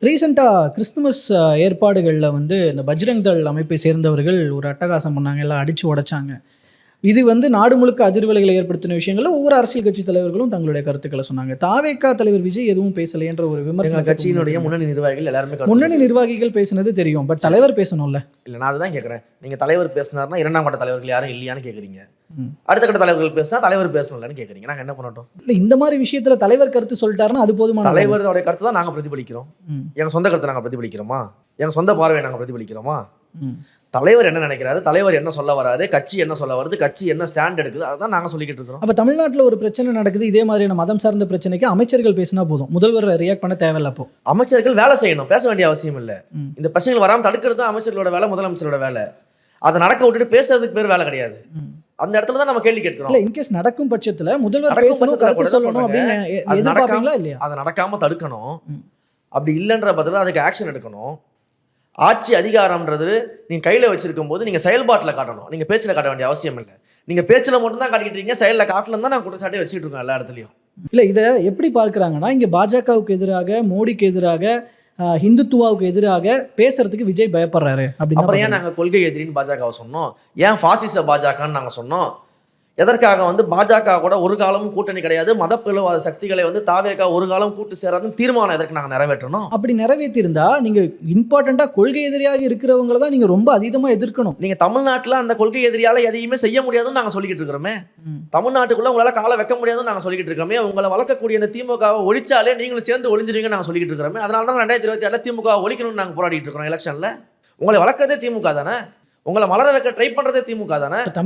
ரீசெண்டாக கிறிஸ்துமஸ் ஏற்பாடுகளில் வந்து இந்த பஜ்ரங் தள் அமைப்பை சேர்ந்தவர்கள் ஒரு அட்டகாசம் பண்ணாங்க, எல்லாம் அடித்து உடைச்சாங்க. இது வந்து நாடு முழுக்க அதிர்வலைகளை ஏற்படுத்தின விஷயங்கள்ல ஒவ்வொரு அரசியல் கட்சி தலைவர்களும் தங்களுடைய கருத்துக்களை சொன்னாங்க. தாவேகா தலைவர் விஜய் எதுவும் பேசலைன்ற ஒரு விமர்சனம். கட்சியினுடைய முன்னணி நிர்வாகிகள் எல்லாருமே முன்னணி நிர்வாகிகள் பேசினது தெரியும், பட் தலைவர் பேசணும்ல. இல்லை, நான் அதுதான் கேட்குறேன். நீங்கள் தலைவர் பேசினார்னா இரண்டாம் கட்ட தலைவர்கள் யாரும் இல்லையான்னு கேட்குறீங்க. அடுத்த கட்ட தலைவர்கள் பேசினா தலைவர் பேசணும்லன்னு கேட்குறீங்க. நாங்கள் என்ன பண்ணட்டும்? இல்லை, இந்த மாதிரி விஷயத்துல தலைவர் கருத்து சொல்லிட்டாருன்னா அது போதுமான. தலைவருடைய கருத்து தான் நாங்கள் பிரதிபலிக்கிறோம். எங்கள் சொந்த கருத்தை நாங்கள் பிரதிபலிக்கிறோமா? எங்கள் சொந்த பார்வையை நாங்கள் பிரதிபலிக்கிறோமா? தலைவர் என்ன நினைக்கிறாரு, தலைவர் என்ன சொல்ல வராரு, கட்சி என்ன சொல்ல வருது, கட்சி என்ன ஸ்டாண்ட் எடுக்குது, அதுதான் நாங்கள் சொல்லிக்கிட்டு இருக்கிறோம். அப்போ தமிழ்நாட்டில் ஒரு பிரச்சனை நடக்குது, இதே மாதிரியான மதம் சார்ந்த பிரச்சனைக்கு அமைச்சர்கள் பேசினா போதும், முதல்வர் ரியாக்ட் பண்ண தேவையில்லை. அப்போ அமைச்சர்கள் வேலை செய்யணும், பேச வேண்டிய அவசியம் இல்லை. இந்த பிரச்சனைகள் வராமல் தடுக்கிறது தான் அமைச்சர்களோட வேலை, முதலமைச்சரோட வேலை. அதை நடக்க விட்டுட்டு பேசுறதுக்கு பேர் வேலை கிடையாது. அந்த இடத்துல தான் நம்ம கேள்வி கேட்கிறோம். இல்லை, இன்கேஸ் நடக்கும் பட்சத்தில் முதல்வர் சொல்லணும் அப்படின்னு எதிர்பார்ப்பீங்களா இல்லையா? அதை நடக்காம தடுக்கணும். அப்படி இல்லைன்ற பதில் அதுக்கு ஆக்ஷன் எடுக்கணும். ஆட்சி அதிகாரம்ன்றது நீங்கள் கையில் வச்சிருக்கும் போது நீங்கள் செயல்பாட்டில் காட்டணும். நீங்கள் பேச்சில் காட்ட வேண்டிய அவசியம் இல்லை. நீங்கள் பேச்சில் மட்டும் தான் காட்டிக்கிட்டு இருக்கீங்க, செயலில் காட்டலன்னு தான் நான் குற்றச்சாட்டே வச்சுட்டு இருக்கோம் எல்லா இடத்துலையும். இல்லை, இதை எப்படி பார்க்குறாங்கன்னா, இங்கே பாஜகவுக்கு எதிராக, மோடிக்கு எதிராக, ஹிந்துத்துவாவுக்கு எதிராக பேசுறதுக்கு விஜய் பயப்படுறாரு அப்படின்னு. அப்புறம் ஏன் நாங்கள் கொள்கை எதிரின்னு பாஜகவை சொன்னோம்? ஏன் பாசிச பாஜகன்னு நாங்கள் சொன்னோம்? எதற்காக வந்து பாஜக கூட ஒரு காலமும் கூட்டணி கிடையாது, மத பிளவாத சக்திகளை வந்து தாவேகா ஒரு காலம் கூட்டு சேராதுன்னு தீர்மானம் எதற்கு நாங்கள் நிறைவேற்றணும்? அப்படி நிறைவேற்றிருந்தா நீங்கள் இம்பார்ட்டண்ட்டாக கொள்கை எதிரியாக இருக்கிறவங்கள தான் நீங்கள் ரொம்ப அதிகமாக எதிர்க்கணும். நீங்கள் தமிழ்நாட்டில் அந்த கொள்கை எதிரியால் எதையுமே செய்ய முடியாதுன்னு நாங்கள் சொல்லிக்கிட்டு இருக்கிறோமே. தமிழ்நாட்டுக்குள்ளே உங்களால் காலை வைக்க முடியாதுன்னு நாங்கள் சொல்லிக்கிட்டு இருக்கோமே. உங்களை வளர்க்கக்கூடிய இந்த திமுகவை ஒழிச்சாலே நீங்களும் சேர்ந்து ஒழிஞ்சிருவீங்கன்னு நாங்கள் சொல்லிக்கிட்டு இருக்கிறோமே. அதனால தான் 2026 திமுக ஒழிக்கணும்னு நாங்கள் போராடிட்டு இருக்கிறோம் எலெக்ஷனில். உங்களை வளர்க்குறதே திமுக தானே, உங்களை வளர வைக்க ட்ரை பண்ணுறதே திமுக தானே.